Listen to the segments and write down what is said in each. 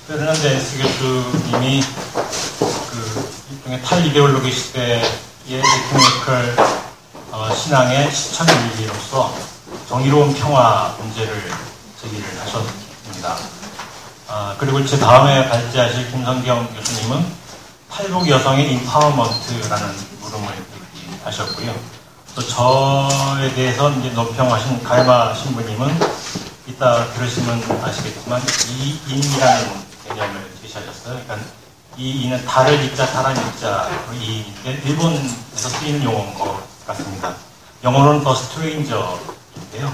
페르난데스 교수님이 일종의 탈이데올로기 시대의 에쿠메니컬 신앙의 시청일기로서 정의로운 평화 문제를 제기를 하셨습니다. 그리고 제 다음에 발제하실 김성경 교수님은 탈북 여성의 인파워먼트라는 물음을 얘기하셨고요. 또 저에 대해서 이제 논평하신 가야마 신부님은 이따 들으시면 아시겠지만 이인이라는 개념을 제시하셨어요. 그러니까 이인은 달을 읽자 사람 읽자로 이인인데 일본에서 쓰이는 용어인 것 같습니다. 영어로는 The Stranger인데요.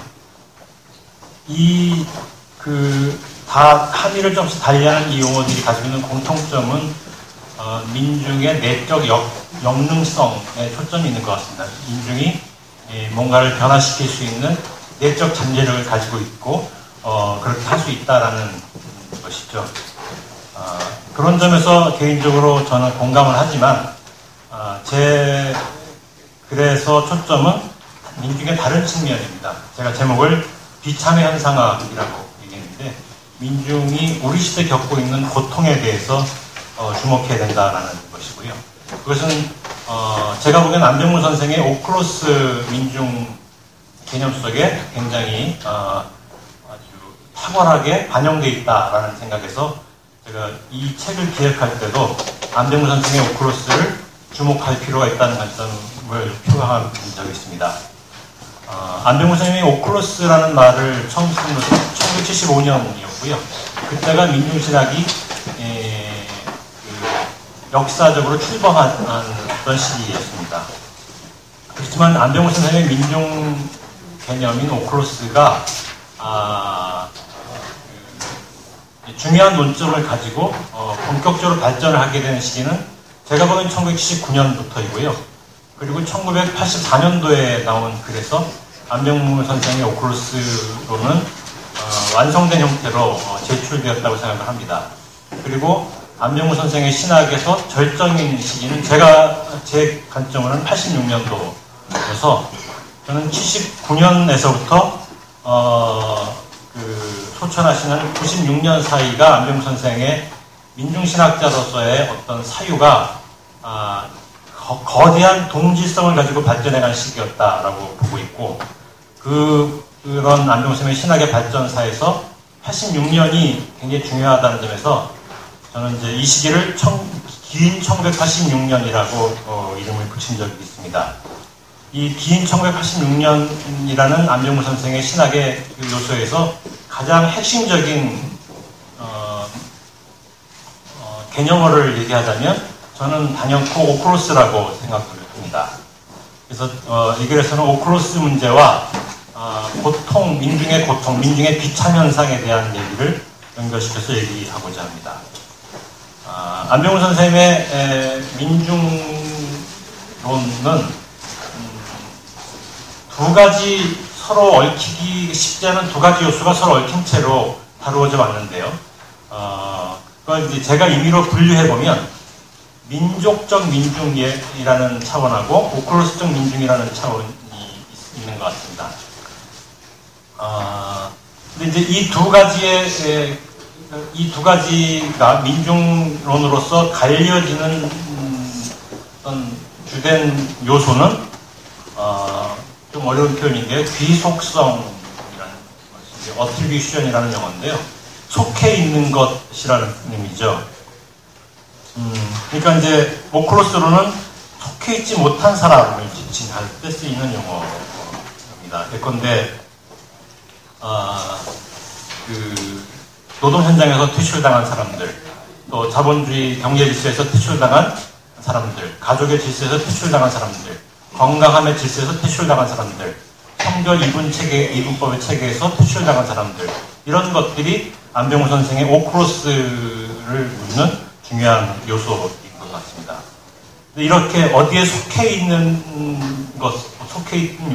다 함의를 좀씩 달리하는 이 용어들이 가지고 있는 공통점은 민중의 내적 역능성에 초점이 있는 것 같습니다. 민중이 뭔가를 변화시킬 수 있는 내적 잠재력을 가지고 있고 그렇게 할 수 있다라는 것이죠. 그런 점에서 개인적으로 저는 공감을 하지만 그래서 초점은 민중의 다른 측면입니다. 제가 제목을 비참의 현상학이라고 얘기했는데 민중이 우리 시대 겪고 있는 고통에 대해서 주목해야 된다라는 것이고요. 그것은 제가 보기엔 안병무 선생의 오클로스 민중 개념 속에 굉장히 아주 탁월하게 반영되어 있다라는 생각에서 제가 이 책을 기획할 때도 안병무 선생의 오클로스를 주목할 필요가 있다는 관점을 표명한 적이 있습니다. 안병무 선생님이 오클로스라는 말을 처음 쓴 것은 1975년이었고요. 그때가 민중신학이 역사적으로 출범했던 시기였습니다. 그렇지만 안병무 선생님의 민중 개념인 오클로스가 중요한 논점을 가지고 본격적으로 발전을 하게 되는 시기는 제가 보기엔 1979년부터이고요. 그리고 1984년도에 나온 글에서 안병무 선생의 오클로스로는 완성된 형태로 제출되었다고 생각을 합니다. 그리고 안병무 선생의 신학에서 절정인 시기는 제 관점으로는 86년도여서 저는 79년에서부터 소천하시는 96년 사이가 안병무 선생의 민중신학자로서의 어떤 사유가 거대한 동질성을 가지고 발전해간 시기였다라고 보고 있고 그런 안병무 선생의 신학의 발전사에서 86년이 굉장히 중요하다는 점에서 저는 이제 이 시기를 긴 1986년이라고 이름을 붙인 적이 있습니다. 이 긴 1986년이라는 안병무 선생의 신학의 요소에서 가장 핵심적인 개념어를 얘기하자면 저는 단연코 오클로스라고 생각을 합니다. 그래서 이 글에서는 오클로스 문제와 고통, 민중의 고통, 민중의 비참 현상에 대한 얘기를 연결시켜서 얘기하고자 합니다. 안병무 선생님의 민중론은 두 가지 서로 얽히기 쉽지 않은 두 가지 요소가 서로 얽힌 채로 다루어져 왔는데요. 그걸 이제 제가 임의로 분류해보면 민족적 민중이라는 차원하고 오클로스적 민중이라는 차원이 있는 것 같습니다. 근데 이제 이 두 가지가 민중론으로서 갈려지는 어떤 주된 요소는 좀 어려운 표현인데요. 귀속성이라는 것이 어트리뷰션이라는 영어인데요. 속해 있는 것이라는 의미죠. 그러니까 이제 오클로스로는 속해 있지 못한 사람을 지칭할 때 쓰이는 용어입니다. 예컨대 노동 현장에서 퇴출당한 사람들, 또 자본주의 경제 질서에서 퇴출당한 사람들, 가족의 질서에서 퇴출당한 사람들, 건강함의 질서에서 퇴출당한 사람들, 성별 이분법의 체계에서 퇴출당한 사람들, 이런 것들이 안병무 선생의 오클로스를 묻는 중요한 요소인 것 같습니다. 이렇게 어디에 속해 있는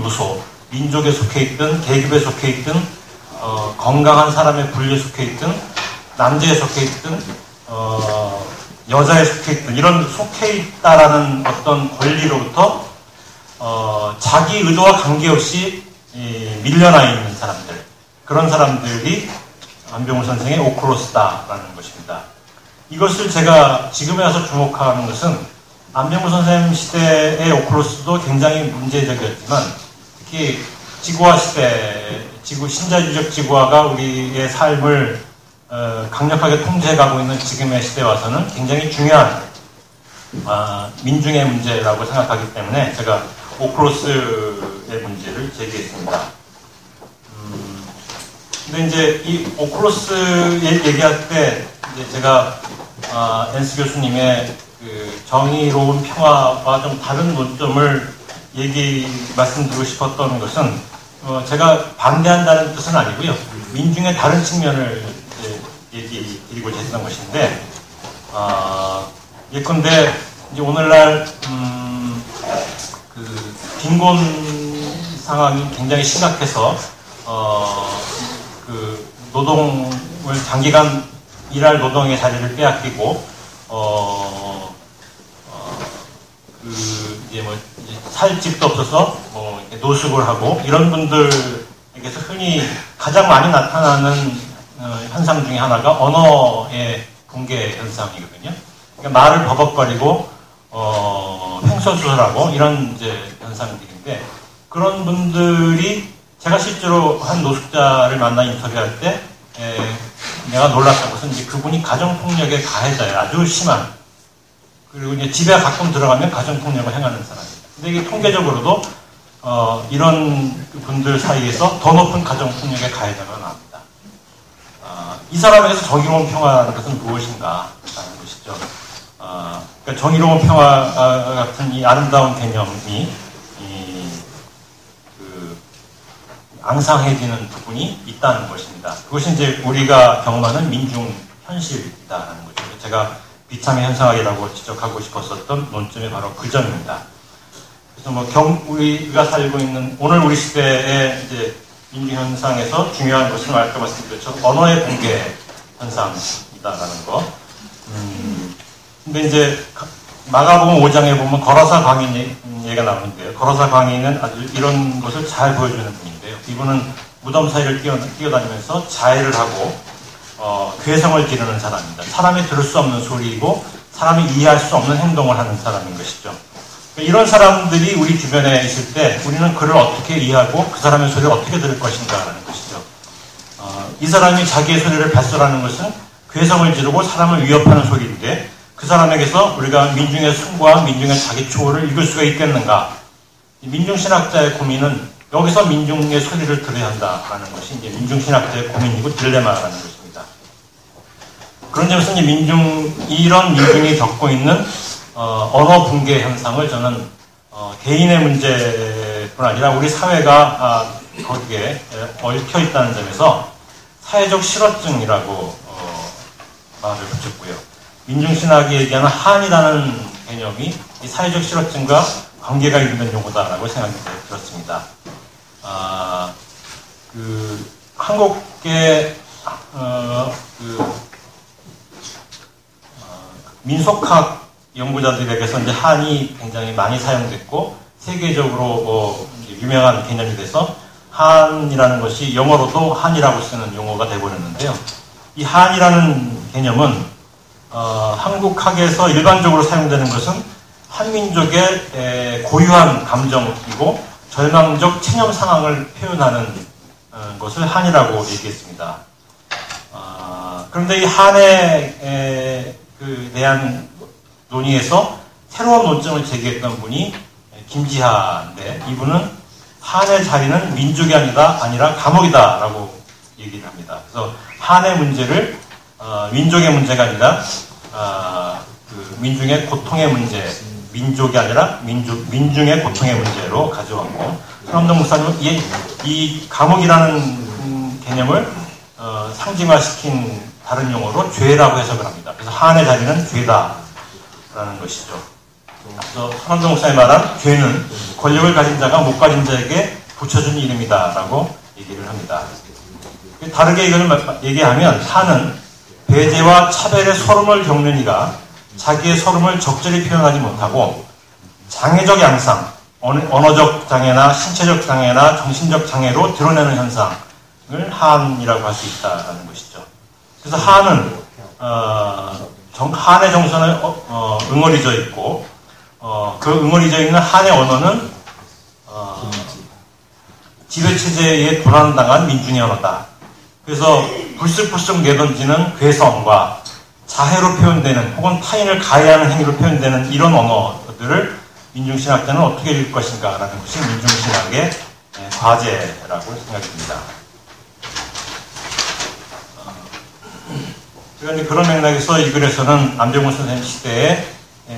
요소, 민족에 속해 있든, 계급에 속해 있든, 건강한 사람의 분류에 속해 있든, 남자에 속해 있든, 여자에 속해 있든, 이런 속해 있다라는 어떤 권리로부터 자기 의도와 관계없이 밀려나 있는 사람들, 그런 사람들이 안병우 선생의 오크로스다라는 것입니다. 이것을 제가 지금에 와서 주목하는 것은 안병우 선생님 시대의 오크로스도 굉장히 문제적이었지만 특히 지구화 시대, 신자유적 지구화가 우리의 삶을 강력하게 통제해가고 있는 지금의 시대에 와서는 굉장히 중요한 민중의 문제라고 생각하기 때문에 제가 오크로스의 문제를 제기했습니다. 근데 이제 이 오크로스 얘기할 때 이제 제가 엔스 교수님의 그 정의로운 평화와 좀 다른 논점을 말씀드리고 싶었던 것은 제가 반대한다는 뜻은 아니고요. 민중의 다른 측면을 얘기드리고 했던 것인데 예컨대 이제 오늘날 그 빈곤 상황이 굉장히 심각해서 그 노동을 장기간 일할 노동의 자리를 빼앗기고 이제 살 집도 없어서 노숙을 하고 이런 분들에게서 흔히 가장 많이 나타나는 현상 중에 하나가 언어의 붕괴 현상이거든요. 그러니까 말을 버벅거리고 횡설수설하고 이런 이제 현상들인데 그런 분들이 제가 실제로 한 노숙자를 만나 인터뷰할 때 내가 놀랐던 것은 이제 그분이 가정폭력의 가해자예요. 아주 심한. 그리고 이제 집에 가끔 들어가면 가정폭력을 행하는 사람입니다. 근데 이게 통계적으로도 이런 분들 사이에서 더 높은 가정폭력의 가해자가 나옵니다. 이 사람에게서 정의로운 평화라는 것은 무엇인가 하는 것이죠. 그러니까 정의로운 평화 같은 이 아름다운 개념이 앙상해지는 부분이 있다는 것입니다. 그것이 이제 우리가 경험하는 민중 현실이다라는 거죠. 제가 비참의 현상학이라고 지적하고 싶었었던 논점이 바로 그 점입니다. 그래서 우리가 살고 있는 오늘 우리 시대의 이제 민중 현상에서 중요한 것은 아까 말씀드린 것처럼 언어의 붕괴 현상이다라는 거. 근데 이제 마가복음 5장에 보면 거라사 광인 얘기가 나오는데요. 거라사 광인은 아주 이런 것을 잘 보여주는 분인데요. 이분은 무덤 사이를 뛰어다니면서 자해를 하고 괴성을 지르는 사람입니다. 사람이 들을 수 없는 소리이고 사람이 이해할 수 없는 행동을 하는 사람인 것이죠. 이런 사람들이 우리 주변에 있을 때 우리는 그를 어떻게 이해하고 그 사람의 소리를 어떻게 들을 것인가라는 것이죠. 이 사람이 자기의 소리를 발설하는 것은 괴성을 지르고 사람을 위협하는 소리인데 그 사람에게서 우리가 민중의 숭고와 민중의 자기 추호를 읽을 수가 있겠는가? 민중신학자의 고민은 여기서 민중의 소리를 들어야 한다라는 것이 이제 민중신학자의 고민이고 딜레마라는 것입니다. 그런 점에서 이제 이런 민중이 겪고 있는 언어 붕괴 현상을 저는 개인의 문제뿐 아니라 우리 사회가 거기에 얽혀 있다는 점에서 사회적 실어증이라고 말을 붙였고요. 민중신학이 얘기하는 한이라는 개념이 이 사회적 실어증과 관계가 있는 용어다라고 생각이 들었습니다. 한국의 민속학 연구자들에게서 이제 한이 굉장히 많이 사용됐고 세계적으로 유명한 개념이 돼서 한이라는 것이 영어로도 한이라고 쓰는 용어가 되어버렸는데요. 이 한이라는 개념은 한국학에서 일반적으로 사용되는 것은 한민족의 고유한 감정이고 절망적 체념 상황을 표현하는 것을 한이라고 얘기했습니다. 그런데 이 한에 대한 논의에서 새로운 논점을 제기했던 분이 김지하인데 이분은 한의 자리는 민족이 아니라 감옥이다라고 얘기를 합니다. 그래서 한의 문제를 민족의 문제가 아니라 민중의 고통의 문제, 민족이 아니라 민중의 고통의 문제로 가져왔고 손남동 목사님은 이 감옥이라는 개념을 상징화시킨 다른 용어로 죄라고 해석을 합니다. 그래서 한의 자리는 죄다라는 것이죠. 그래서 손남동 목사님 말한 죄는 권력을 가진 자가 못 가진 자에게 붙여준 이름이다라고 얘기를 합니다. 다르게 이걸 얘기하면 한은 배제와 차별의 서름을 겪는 이가 자기의 서름을 적절히 표현하지 못하고 장애적 양상, 언어적 장애나 신체적 장애나 정신적 장애로 드러내는 현상을 한이라고 할 수 있다는 것이죠. 그래서 한은 한의 정서는 응어리져 있고 그 응어리져 있는 한의 언어는 지배체제에 도난당한 민중의 언어다. 그래서 불쑥불쑥 내던지는 괴성과 자해로 표현되는 혹은 타인을 가해하는 행위로 표현되는 이런 언어들을 민중신학자는 어떻게 읽을 것인가 라는 것이 민중신학의 과제라고 생각이 듭니다. 제가 이제 그런 맥락에서 이 글에서는 남정훈 선생님 시대의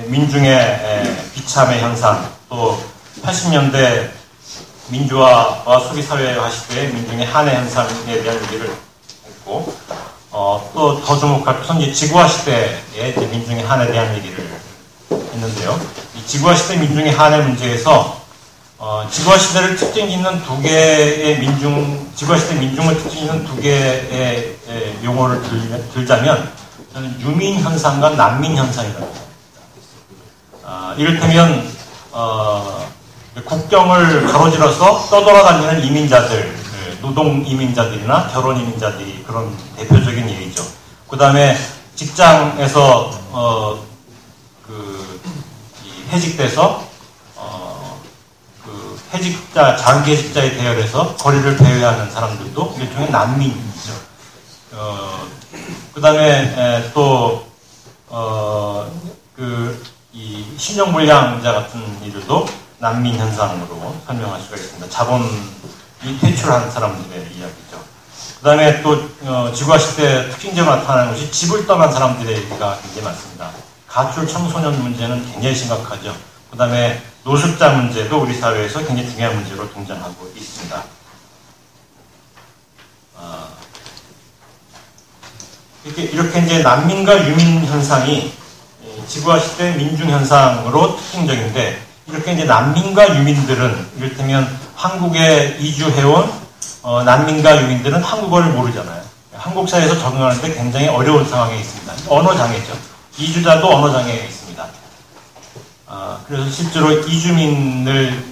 민중의 비참의 현상, 또 80년대 민주화와 소비사회화 시대의 민중의 한의 현상에 대한 얘기를 했고, 또 더 주목할 것은 이제 지구화 시대의 이제 민중의 한에 대한 얘기를 했는데요. 이 지구화 시대 민중의 한의 문제에서 지구화 시대를 특징 있는 두 개의 지구화 시대 민중을 특징 있는 두 개의 용어를 들자면 저는 유민 현상과 난민 현상이라고 합니다. 이를테면 국경을 가로질러서 떠돌아다니는 이민자들, 노동 이민자들이나 결혼 이민자들이 그런 대표적인 예이죠. 그 다음에 직장에서 해직돼서 해직자, 장기 해직자에 대열해서 거리를 배회하는 사람들도 일종의 난민이죠. 그 다음에 또 이 신용불량자 같은 이들도 난민 현상으로 설명할 수가 있습니다. 자본이 퇴출한 사람들의 이야기죠. 그 다음에 또 지구화 시대 특징적으로 나타나는 것이 집을 떠난 사람들의 얘기가 굉장히 많습니다. 가출 청소년 문제는 굉장히 심각하죠. 그 다음에 노숙자 문제도 우리 사회에서 굉장히 중요한 문제로 등장하고 있습니다. 이렇게 이제 난민과 유민 현상이 지구화 시대 민중 현상으로 특징적인데, 이렇게 이제 난민과 유민들은 이를테면 한국에 이주해온 난민과 유민들은 한국어를 모르잖아요. 한국 사회에서 적응하는데 굉장히 어려운 상황에 있습니다. 언어 장애죠. 이주자도 언어 장애에 있습니다. 그래서 실제로 이주민을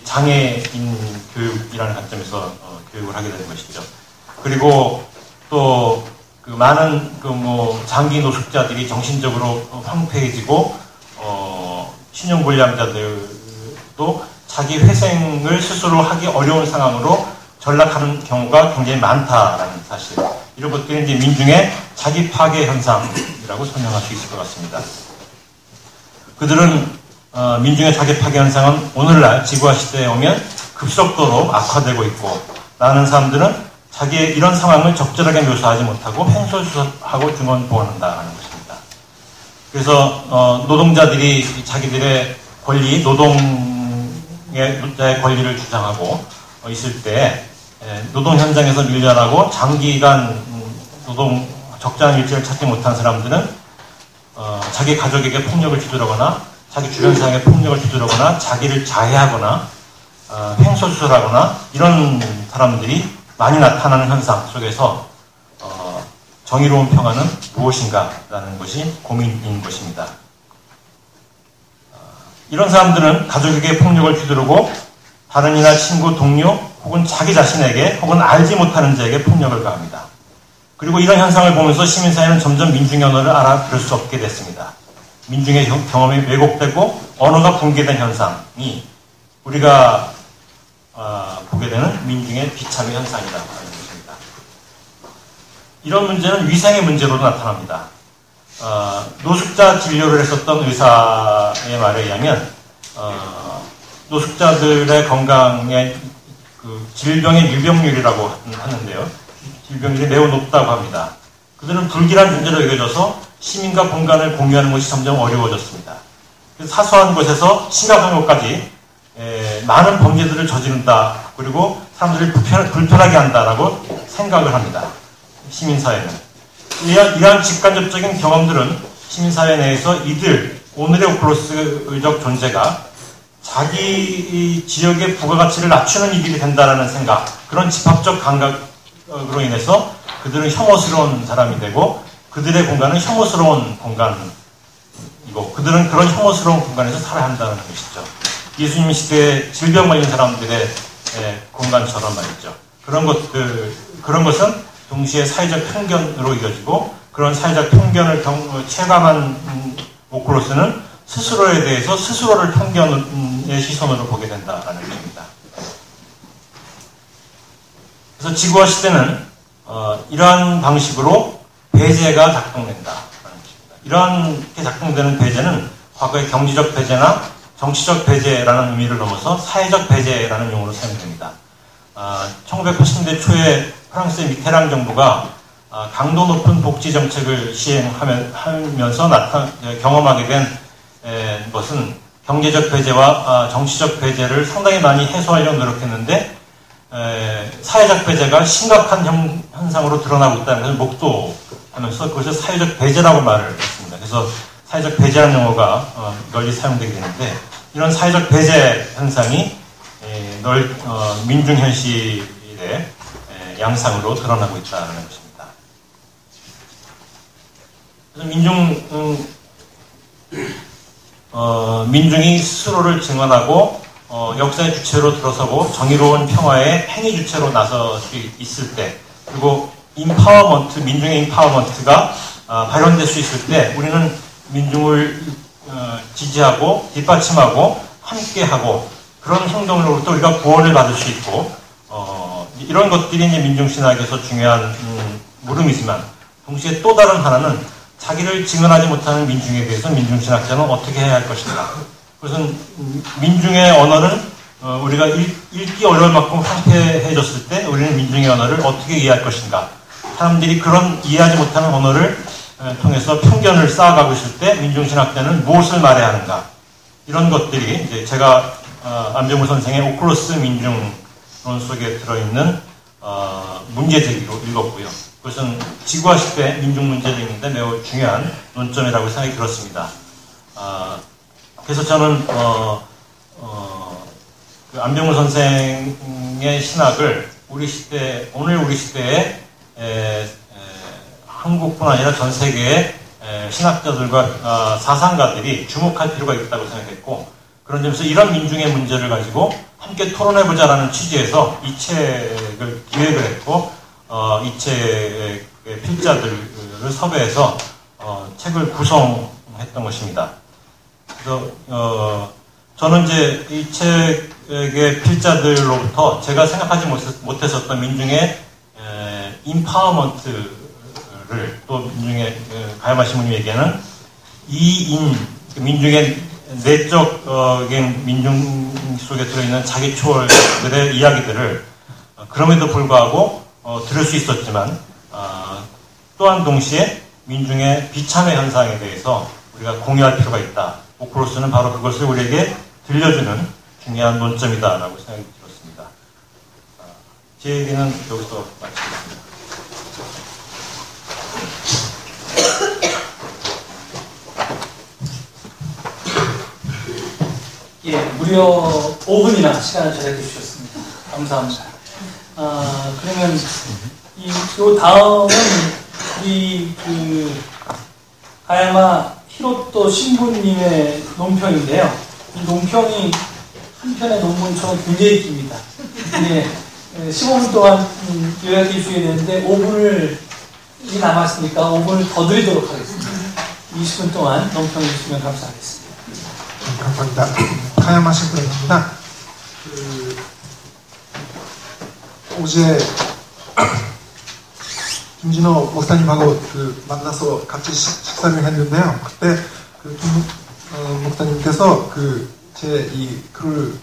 장애인 교육이라는 관점에서 교육을 하게 되는 것이죠. 그리고 또 많은 장기 노숙자들이 정신적으로 황폐해지고 신용불량자들도 자기 회생을 스스로 하기 어려운 상황으로 전락하는 경우가 굉장히 많다라는 사실. 이런 것들이 이제 민중의 자기 파괴 현상이라고 설명할 수 있을 것 같습니다. 그들은 민중의 자기 파괴 현상은 오늘날 지구화 시대에 오면 급속도로 악화되고 있고, 많은 사람들은 자기의 이런 상황을 적절하게 묘사하지 못하고 횡설수설하고 중언부언한다는 것입니다. 그래서 노동자들이 자기들의 권리, 노동자의 권리를 주장하고 있을 때 노동 현장에서 밀려나고 장기간 적절한 일자리를 찾지 못한 사람들은 자기 가족에게 폭력을 주도하거나 자기 주변 사람에게 폭력을 주도하거나 자기를 자해하거나 횡설수설하거나 이런 사람들이 많이 나타나는 현상 속에서 정의로운 평화는 무엇인가라는 것이 고민인 것입니다. 이런 사람들은 가족에게 폭력을 휘두르고 다른 이나 친구, 동료 혹은 자기 자신에게 혹은 알지 못하는 자에게 폭력을 가합니다. 그리고 이런 현상을 보면서 시민사회는 점점 민중의 언어를 알아들을 수 없게 됐습니다. 민중의 경험이 왜곡되고 언어가 붕괴된 현상이 우리가 보게 되는 민중의 비참의 현상이라고 하는 것입니다. 이런 문제는 위생의 문제로도 나타납니다. 노숙자 진료를 했었던 의사의 말에 의하면 노숙자들의 건강에 질병의 유병률이라고 하는데요. 질병률이 매우 높다고 합니다. 그들은 불길한 존재로 여겨져서 시민과 공간을 공유하는 것이 점점 어려워졌습니다. 그래서 사소한 곳에서 심각한 것까지 많은 범죄들을 저지른다. 그리고 사람들을 불편하게 한다라고 생각을 합니다. 시민사회는. 이러한 직간접적인 경험들은 시민사회 내에서 오늘의 오클로스적 존재가 자기 지역의 부가가치를 낮추는 일이 된다라는 생각, 그런 집합적 감각으로 인해서 그들은 혐오스러운 사람이 되고 그들의 공간은 혐오스러운 공간이고 그들은 그런 혐오스러운 공간에서 살아야 한다는 것이죠. 예수님 시대에 질병 걸린 사람들의 공간처럼 말이죠. 그런 것은 동시에 사회적 편견으로 이어지고 그런 사회적 편견을 체감한 오클로스는 스스로에 대해서 스스로를 편견의 시선으로 보게 된다라는 것입니다. 그래서 지구화 시대는 이러한 방식으로 배제가 작동된다라는 것입니다. 이렇게 작동되는 배제는 과거의 경제적 배제나 정치적 배제라는 의미를 넘어서 사회적 배제라는 용어로 사용됩니다. 1980년대 초에 프랑스의 미테랑 정부가 강도 높은 복지 정책을 시행하면서 경험하게 된 것은 경제적 배제와 정치적 배제를 상당히 많이 해소하려고 노력했는데 사회적 배제가 심각한 현상으로 드러나고 있다는 것을 목도하면서 그것을 사회적 배제라고 말을 했습니다. 그래서 사회적 배제라는 용어가 널리 사용되게 되는데 이런 사회적 배제 현상이 민중 현실의 양상으로 드러나고 있다는 것입니다. 그래서 민중이 스스로를 증언하고 역사의 주체로 들어서고 정의로운 평화의 행위 주체로 나설 수 있을 때 그리고 민중의 인파워먼트가 발현될 수 있을 때 우리는 민중을 지지하고 뒷받침하고 함께하고 그런 행동으로부터 우리가 구원을 받을 수 있고 이런 것들이 이제 민중신학에서 중요한 물음이지만 동시에 또 다른 하나는 자기를 증언하지 못하는 민중에 대해서 민중신학자는 어떻게 해야 할 것인가. 그것은 민중의 언어는 우리가 읽기 어려울 만큼 황폐해졌을 때 우리는 민중의 언어를 어떻게 이해할 것인가. 사람들이 그런 이해하지 못하는 언어를 통해서 편견을 쌓아가고 있을 때 민중신학자는 무엇을 말해야 하는가. 이런 것들이 이제 제가 안병무 선생의 오클로스 민중론 속에 들어있는 문제제기로 읽었고요. 그것은 지구화 시대 민중 문제도 있는데 매우 중요한 논점이라고 생각이 들었습니다. 그래서 저는 그 안병무 선생의 신학을 오늘 우리 시대에 한국뿐 아니라 전 세계의 신학자들과 사상가들이 주목할 필요가 있다고 생각했고 그런 점에서 이런 민중의 문제를 가지고 함께 토론해보자라는 취지에서 이 책을 기획을 했고 이 책의 필자들을 섭외해서 책을 구성했던 것입니다. 그래서 저는 이제 이 책의 필자들로부터 제가 생각하지 못했었던 민중의 인파워먼트를 또 민중의 가야마 신부님 얘기하는 민중의 내적인 민중 속에 들어있는 자기 초월들의 이야기들을 그럼에도 불구하고 들을 수 있었지만 또한 동시에 민중의 비참의 현상에 대해서 우리가 공유할 필요가 있다. 오클로스는 바로 그것을 우리에게 들려주는 중요한 논점이다라고 생각이 들었습니다. 제 얘기는 여기서 마치겠습니다. 예, 무려 5분이나 시간을 절약해 주셨습니다. 감사합니다. 그러면 요 다음은 우리 가야마 히로토 신부님의 논평인데요. 이 논평이 한 편의 논문처럼 굉장히 깁니다. 예, 15분 동안 요약해 주셔야 되는데 5분이 남았으니까 5분을 더 드리도록 하겠습니다. 20분 동안 논평해 주시면 감사하겠습니다. 감사합니다. 가야마 신부입니다. 어제 김진호 목사님하고 만나서 같이 식사를 했는데요. 그때 김 목사님께서 제 이 글을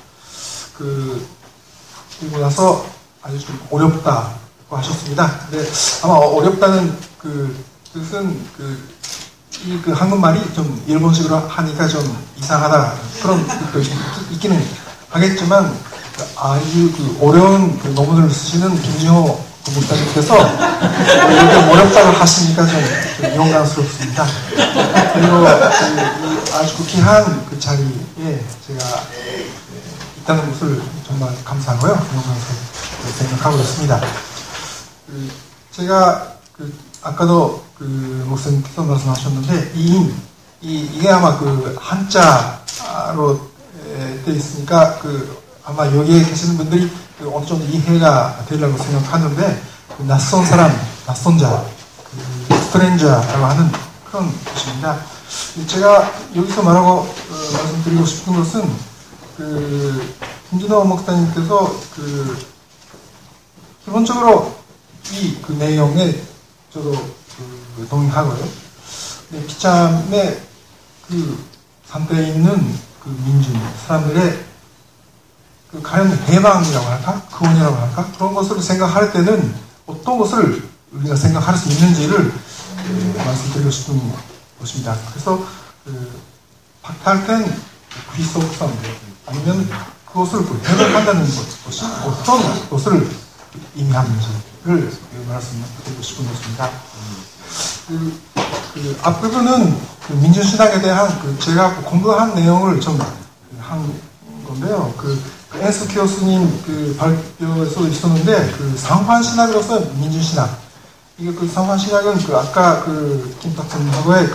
읽고 나서 아주 좀 어렵다고 하셨습니다. 근데 아마 어렵다는 뜻은 한국말이 좀 일본식으로 하니까 좀 이상하다 그런 뜻도 있기는 하겠지만 아주 어려운 논문을 쓰시는 김진호 목사님께서 이렇게 어렵다고 하시니까 좀 영광스럽습니다. 그리고 아주 귀한 자리에 제가 있다는 것을 정말 감사하고요. 영광스럽게 생각하고 있습니다. 제가 아까도 목사님께서 말씀하셨는데 이게 아마 한자로 되어 있으니까 아마 여기에 계시는 분들이 어느 정도 이해가 되려고 생각하는데 낯선 사람 낯선 자, 스트레인저라고 하는 그런 것입니다. 제가 여기서 말씀드리고 싶은 것은 김진호 목사님께서 기본적으로 이 내용에 저도 동의하고요. 비참의 상태에 있는 민중 사람들의 가령 해방이라고 할까, 구원이라고 할까, 그런 것을 생각할 때는 어떤 것을 우리가 생각할 수 있는지를 말씀드리고 싶은 것입니다. 그래서 박탈된 귀속성 아니면 그것을 회복한다는 것이 어떤 것을 의미하는지를 말씀드리고 싶은 것입니다. 앞부분은 민주신학에 대한 제가 공부한 내용을 좀 한 건데요. 엔스 교수님 발표에서 있었는데 상환신학으로서 민주신학, 이게 상환신학은 아까 김탁선하고의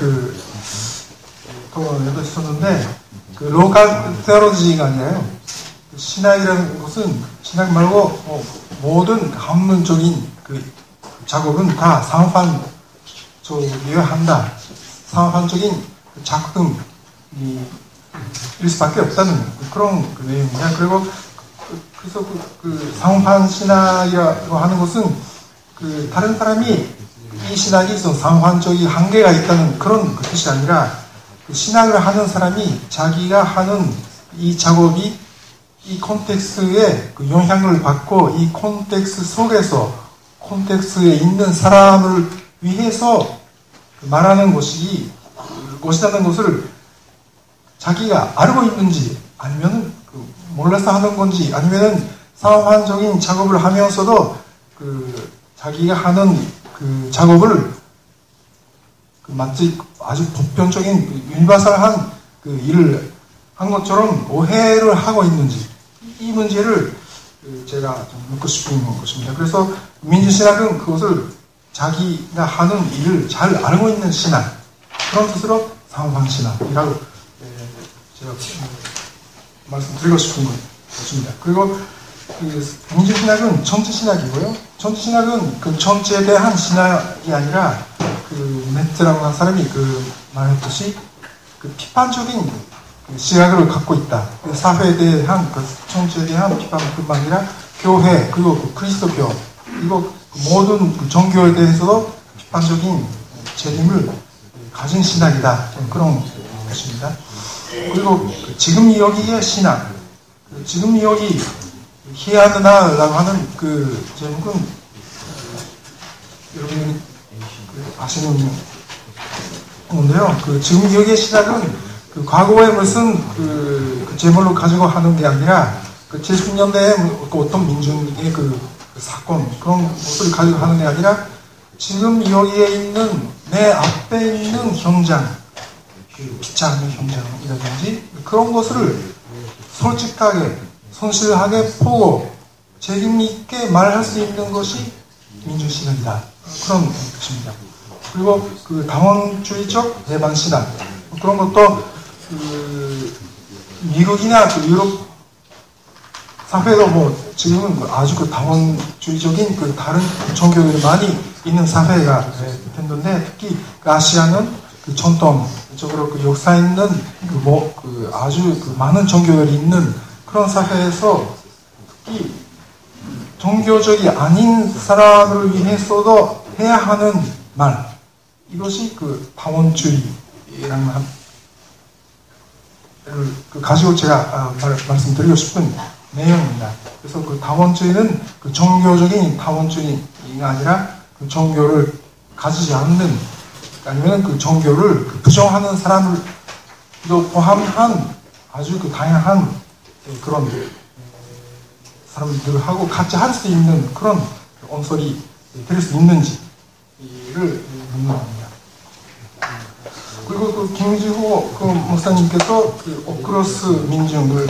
토론에도 있었는데 로컬 테올로지가 아니라요. 신학이라는 것은 신학 말고 모든 학문적인 작업은 다 상환적이어야 한다. 상환적인 작품일 수밖에 없다는 그런 내용입니다. 그리고 그래서 상환 신학이라고 하는 것은 다른 사람이 이 신학이 상환적인 한계가 있다는 그런 뜻이 아니라 신학을 하는 사람이 자기가 하는 이 작업이 이 콘텍스트에 영향을 받고 이 콘텍스트 속에서 콘텍스트에 있는 사람을 위해서 말하는 것이라는 것을 자기가 알고 있는지 아니면 몰라서 하는 건지 아니면 상환적인 작업을 하면서도 자기가 하는 작업을 마치 아주 보편적인 유니버설한 일을 한 것처럼 오해를 하고 있는지 이 문제를 제가 좀 묻고 싶은 것입니다. 그래서 민주신학은 그것을 자기가 하는 일을 잘 알고 있는 신학, 그런 뜻으로 상환신학이라고 제가 말씀드리고 싶은 것입니다. 그리고 민주신학은 전체신학이고요. 전체신학은 전체에 대한 신학이 아니라 메트라고 한 사람이 말했듯이 비판적인 시각을 갖고 있다. 사회에 대한 전체에 대한 비판뿐만 아니라 교회 그리고 그리스도교 이거 모든 종교에 대해서도 비판적인 책임을 가진 신학이다. 그런 것입니다. 그리고 지금 여기의 신학, 지금 여기 희하느나라고 하는 제목은 여러분이 아시는 건데요. 지금 여기의 신학은 과거에 무슨 제목을 가지고 하는 게 아니라 70년대에 어떤 민중의 사건 그런 것을 가지고 하는 게 아니라 지금 여기에 있는 내 앞에 있는 현장, 비참의 현장이라든지 그런 것을 솔직하게 성실하게 보고 책임 있게 말할 수 있는 것이 민주신학이다. 그런 것입니다. 그리고 다원주의적 해방신학 그런 것도 미국이나 유럽 사회도 지금은 아주 다원주의적인 다른 종교들이 많이 있는 사회가 됐는데 특히 아시아는 전통적으로 역사 있는 아주 많은 종교들이 있는 그런 사회에서 특히 종교적이 아닌 사람을 위해서도 해야 하는 말 이것이 다원주의라는 가지고 제가 말씀드리고 싶은 내용입니다. 그래서 다원주의는 종교적인 다원주의가 아니라 종교를 가지지 않는 아니면 종교를 부정하는 사람을 포함한 아주 다양한 그런 사람들하고 같이 할 수 있는 그런 언설이 될 수 있는지를 묻는 겁니다. 그리고 김지호 목사님께서 오크로스 민중을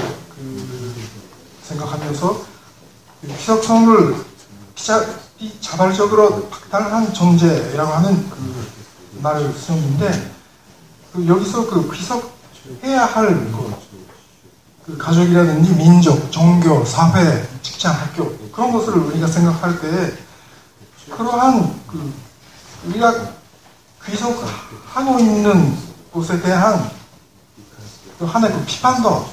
생각하면서 피석성을 비자발적으로 박탈한 존재라고 하는 말을 쓰셨는데 여기서 피석해야 할 가족이라든지 민족, 종교, 사회, 직장, 학교 그런 것을 우리가 생각할 때 그러한 우리가 귀속하고 있는 것에 대한 하나의 비판도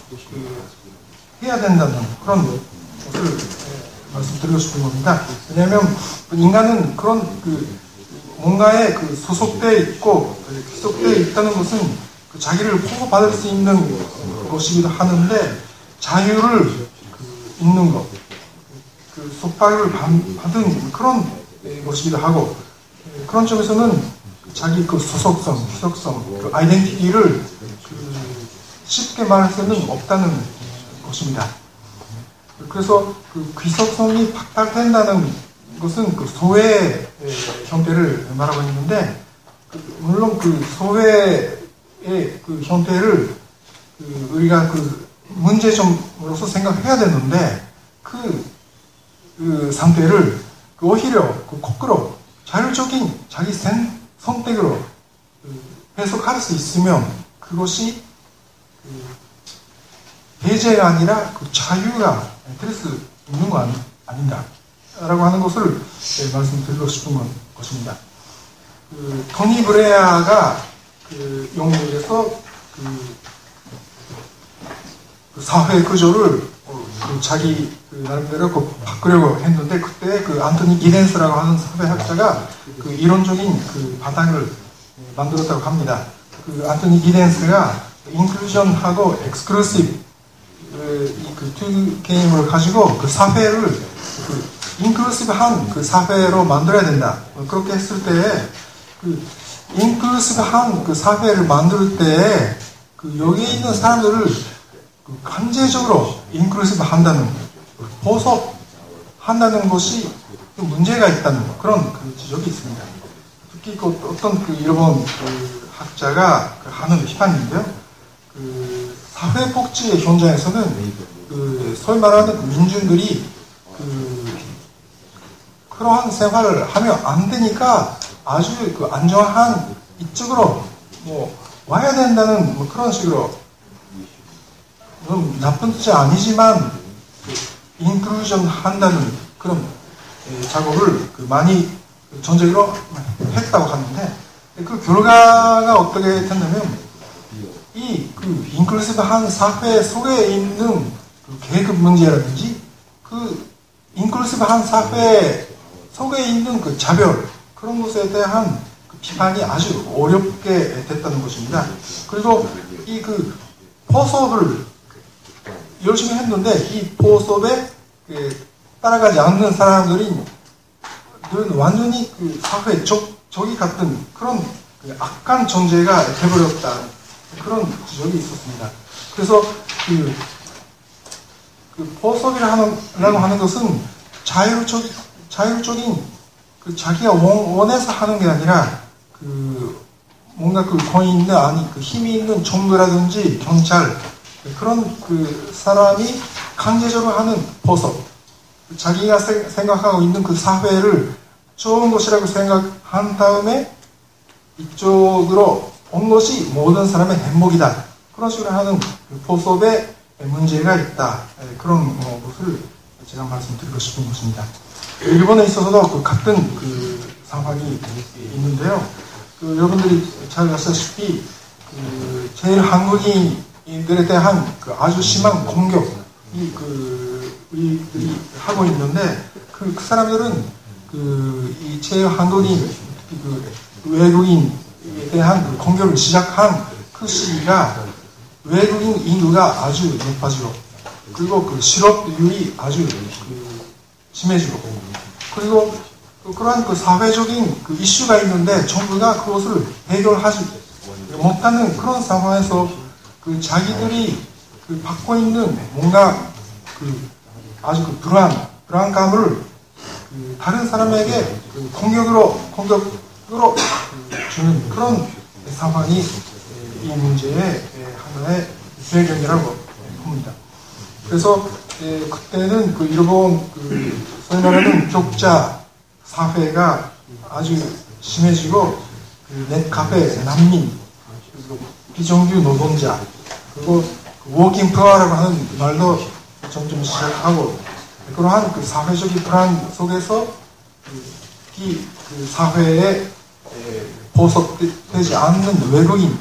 해야 된다는 그런 것을 말씀드리고 싶은 겁니다. 왜냐하면 인간은 그런 뭔가에 소속되어 있고 귀속되어 있다는 것은 자기를 보호받을 수 있는 것이기도 하는데 자유를 있는 것, 속박을 받은 그런 것이기도 하고 그런 점에서는 자기 소속성, 귀속성, 아이덴티티를 쉽게 말할 수는 없다는 것입니다. 그래서 귀속성이 박탈된다는 것은 소외의 형태를 말하고 있는데 물론 소외의 형태를 우리가 문제점으로서 생각해야 되는데 그 상태를 오히려 거꾸로 자율적인 자기 선택으로 해석할 수 있으면 그것이 배제가 아니라 자유가 될 수 있는 거 아닌가 라고 하는 것을 말씀드리고 싶은 것입니다. 토니 브레아가 영국에서 사회 구조를 자기 나름대로 바꾸려고 했는데 그때 안토니 기덴스라고 하는 사회학자가 이론적인 바탕을 만들었다고 합니다. 안토니 기덴스가 인클루전하고 엑스클루시브 두 개념을 가지고 사회를 인클루시브한 사회로 만들어야 된다. 그렇게 했을 때 인클루시브한 사회를 만들 때 여기에 있는 사람들을 강제적으로 인클루시브 한다는 보석한다는 것이 문제가 있다는 그런 지적이 있습니다. 특히 어떤 일본 학자가 하는 비판인데요. 사회복지의 현장에서는 소위 말하는 민중들이 그러한 생활을 하면 안 되니까 아주 안정한 이쪽으로 와야 된다는 그런 식으로 나쁜 뜻이 아니지만 인클루전 한다는 그런 작업을 많이 전적으로 했다고 하는데 그 결과가 어떻게 됐냐면 이 인클루시브한 사회 속에 있는 계급 문제라든지 인클루시브한 사회 속에 있는 자별 그런 것에 대한 비판이 아주 어렵게 됐다는 것입니다. 그리고 이 포섭을 열심히 했는데 이 포섭에 따라가지 않는 사람들이 완전히 사회 적이 같은 그런 악한 존재가 되어버렸다. 그런 지적이 있었습니다. 그래서 포섭이라고 하는 것은 자율적인 자기가 원해서 하는 게 아니라 뭔가 권위 있는 힘이 있는 정부라든지 경찰 그런 사람이 강제적으로 하는 포섭 자기가 생각하고 있는 사회를 좋은 것이라고 생각한 다음에 이쪽으로 온 것이 모든 사람의 행복이다. 그런 식으로 하는 포섭에 문제가 있다. 그런 것을 제가 말씀드리고 싶은 것입니다. 일본에 있어서도 같은 상황이 있는데요. 여러분들이 잘 아시다시피 제일 한국인들에 대한 아주 심한 공격이 우리들이 하고 있는데 그 사람들은 이 제일 한국인 외국인에 대한 공격을 시작한 그 시기가 외국인 인구가 아주 높아지고 그리고 실업률이 아주 심해지고 그리고 그러한 사회적인 이슈가 있는데 정부가 그것을 해결하지 못하는 그런 상황에서 자기들이 받고 있는 뭔가 아주 불안감을 다른 사람에게 공격으로 주는 그런 상황이 이 문제의 하나의 배경이라고 봅니다. 그래서 그때는 일본 소위 말하는 적자 사회가 아주 심해지고 넷카페 난민 그리고 비정규 노동자 그리고 워킹 푸어라고 하는 말도 점점 시작하고 그러한 사회적인 불안 속에서 특히 그 사회에 포섭되지 않는 외국인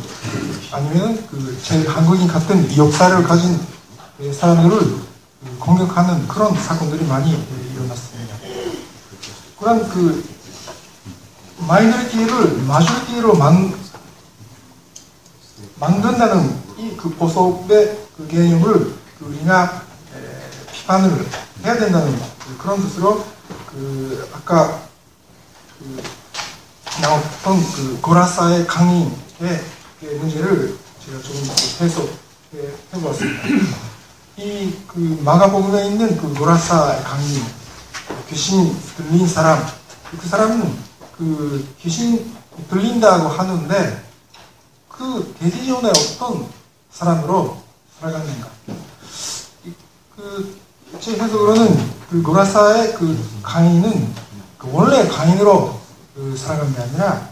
아니면 그 제 한국인 같은 역사를 가진 사람들을 공격하는 그런 사건들이 많이 일어났습니다. 그런 그 마이너리티를 마조리티로 만든다는 이 그 포섭의 그 개념을 우리가 비판을 해야 된다는 그런 뜻으로 그 아까 그 나왔던 그 고라사의 강인의 문제를 제가 조금 해석해보았습니다. 이 그 마가복음에 있는 그 고라사의 강인, 귀신 들린 사람, 그 사람은 그 귀신 들린다고 하는데 그 대지존의 어떤 사람으로 살아가는가? 제 해석으로는 그 고라사의 그 강인은 그 원래 강인으로 살아간 게 아니라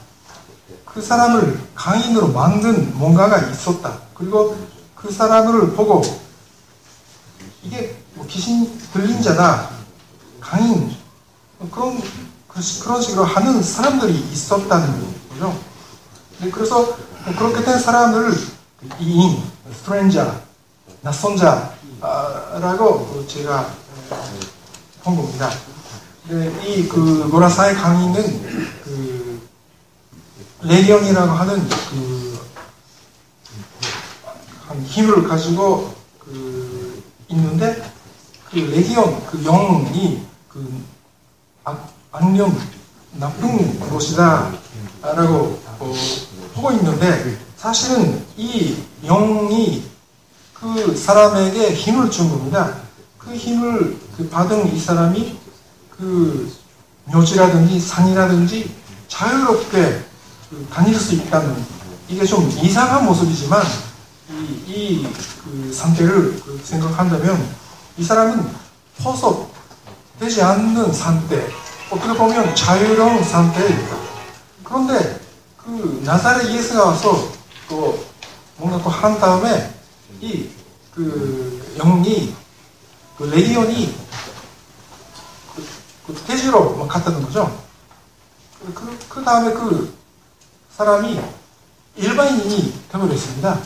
그 사람을 강인으로 만든 뭔가가 있었다. 그리고 그 사람을 보고 이게 뭐 귀신 들린 자다, 강인 그런 식으로 하는 사람들이 있었다는 거죠. 그래서 그렇게 된 사람을 이인, 스트레인저, 낯선 자라고 제가 본 겁니다. 이 그 고라사의 강인은 그 레기온이라고 하는 그 한 힘을 가지고 그 있는데 그 레기온 그 영이 그 악령 나쁜 것이다라고 보고 있는데 사실은 이 영이 그 사람에게 힘을 준 겁니다. 그 힘을 그 받은 이 사람이 그 묘지라든지 산이라든지 자유롭게 다닐 수 있다는 이게 좀 이상한 모습이지만 그 상태를 생각한다면 이 사람은 포섭되지 않는 상태, 어떻게 보면 자유로운 상태입니다. 그런데 그 나사렛 예수가 와서 또 뭔가 또 한 다음에 이 그 영이 그 레기온이 그 태지로 갔다는 거죠. 그 다음에 그 사람이 일반인이 되어버렸습니다.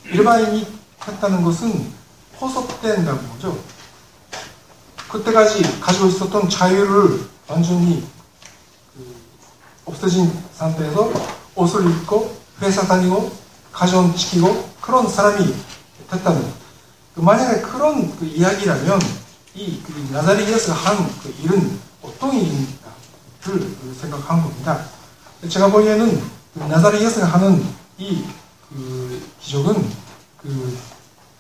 일반인이 했다는 것은 포섭된다는 거죠. 그때까지 가지고 있었던 자유를 완전히 없어진 상태에서 옷을 입고 회사 다니고 가정 지키고 그런 사람이 됐다는. 만약에 그런 그 이야기라면 그 나사렛 예수가 한 그 일은 어떤 일인가를 생각한 겁니다. 제가 보기에는 그 나사렛 예수가 하는 이 그 기적은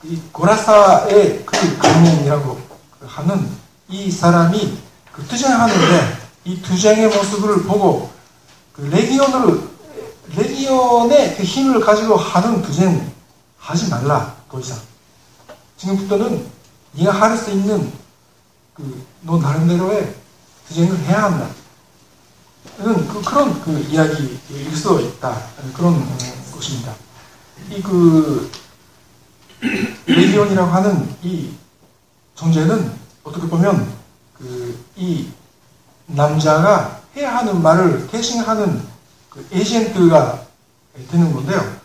이 고라사의 그 강인이라고 하는 이 사람이 그 투쟁하는데 이 투쟁의 모습을 보고 그 레기온의 그 힘을 가지고 하는 투쟁 하지 말라. 더 이상. 지금부터는 네가 할 수 있는 너 나름대로의 투쟁을 해야 한다. 그런 그 이야기일 수 있다. 그런 것입니다. 레기온이라고 하는 이 존재는 어떻게 보면 이 남자가 해야 하는 말을 대신하는 그 에이전트가 되는 건데요.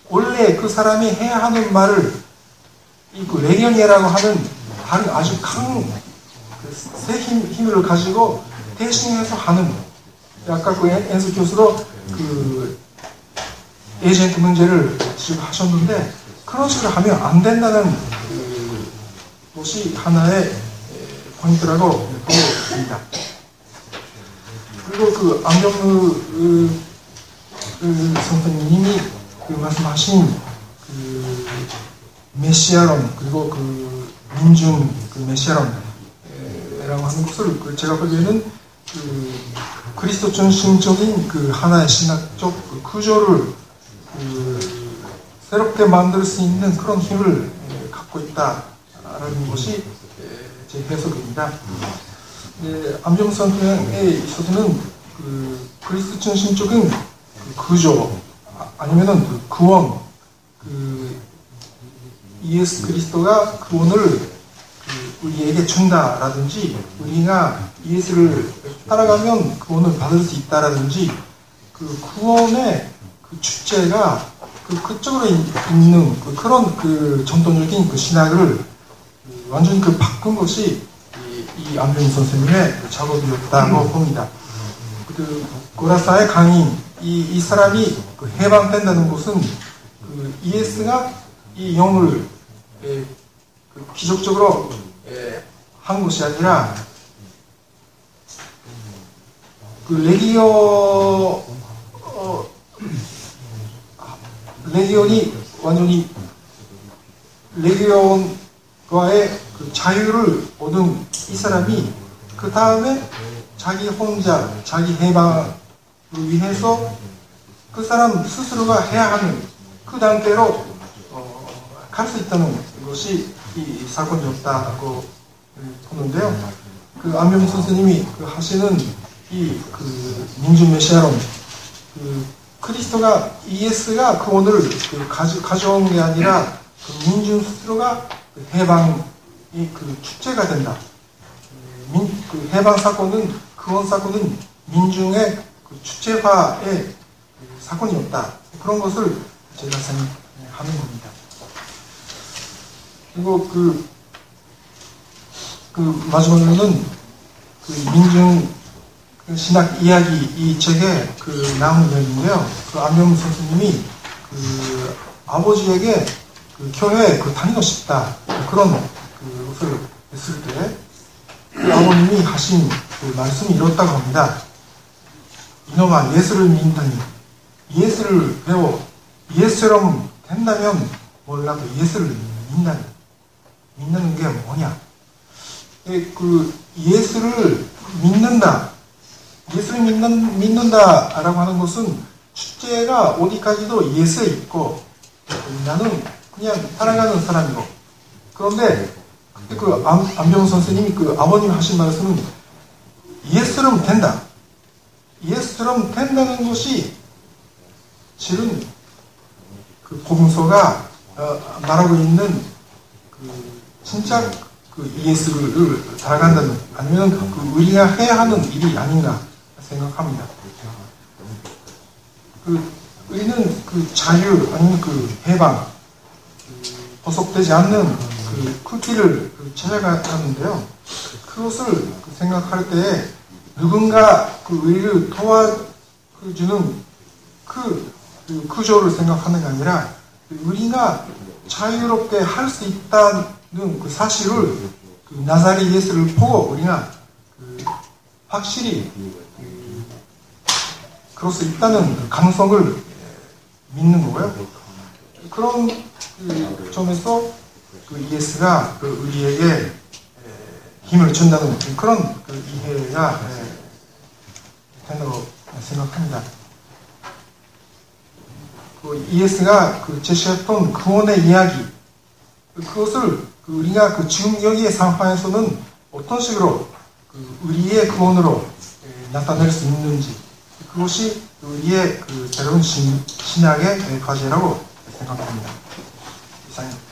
원래 그 사람이 해야 하는 말을 그 레기온이라고 하는 다른 아주 새 힘을 가지고 대신해서 하는. 아까 그 엔스 교수도 그 에이전트 문제를 지적하셨는데 그런 식으로 하면 안 된다는 것이 하나의 포인트라고 보고 있습니다. 그리고 그 안병무 선생님이 말씀하신 그 메시아론 그리고 그 민중 그 메시아론이라고 하는 것을 제가 보기에는 그리스도 중심적인 그 하나의 신학적 그 구조를 새롭게 만들 수 있는 그런 힘을 갖고 있다라는 것이 제 해석입니다. 안병무 선생에 있어서는 그리스도 중심적인 그 구조 아니면은 그 구원, 예수 그리스도가 구원을 우리에게 준다라든지 우리가 예수를 따라가면 구원을 받을 수 있다라든지 그 구원의 그 축제가 그쪽으로 있는 그런 그 전통적인 그 신학을 완전히 바꾼 것이 이 안병 선생님의 작업이었다고 봅니다. 그 고라사의 강인 이 사람이 해방된다는 것은 그 예수가 이 영을 기적적으로 한 것이 아니라 그 레기온이 완전히 레기온과의 그 자유를 얻은 이 사람이 그 다음에 자기 혼자 자기 해방을 위해서 그 사람 스스로가 해야 하는 그 단계로 갈 수 있다는 것이 이 사건이었다고 보는데요. 그 안병 선생님이 하시는 이 그 민주 메시아론 그리스도가 예수가 구원을 가져온 게 아니라 그 민중 스스로가 해방이 축제가 된다. 그 해방 사건은 구원 사건은 민중의 축제화의 사건이었다. 그런 것을 제가 생각하는 겁니다. 그리고 마지막으로는 민중 신학 이야기 이 책에 나온 이야기인데요. 안병 선생님이 아버지에게 교회에 다니고 싶다. 그런 것을 했을 때 아버님이 하신 말씀이 이렇다고 합니다. 이놈아, 예수를 믿다니 예수를 배워 예수처럼 된다면 몰라도 예수를 믿는 게 뭐냐? 예수를 믿는다. 예수를 믿는다라고 하는 것은 축제가 어디까지도 예수에 있고 나는 그냥 살아가는 사람이고 그런데 안병 선생님이 아버님 하신 말씀은 예수처럼 된다. 예수처럼 된다는 것이 실은 복음서가 말하고 있는 진짜 예수를 따라간다는 아니면 우리가 해야 하는 일이 아닌가 생각합니다. 우리는 자유 아니면 해방 보석되지 않는 그 길을 찾아가는데요. 그것을 생각할 때 누군가 우리를 도와주는 구조를 생각하는 게 아니라 우리가 자유롭게 할 수 있다는 사실을 나사렛 예수를 보고 우리가 확실히 그럴 수 있다는 가능성을 믿는 거고요. 그런 점에서 예수가 우리에게 힘을 준다는 그런 이해가 된다고 생각합니다. 예수가 제시했던 구원의 이야기 그것을 우리가 지금 여기의 상황에서는 어떤 식으로 우리의 구원으로 나타낼 수 있는지 그것이 우리의 새로운 신학의 과제라고 생각합니다. 이상입니다.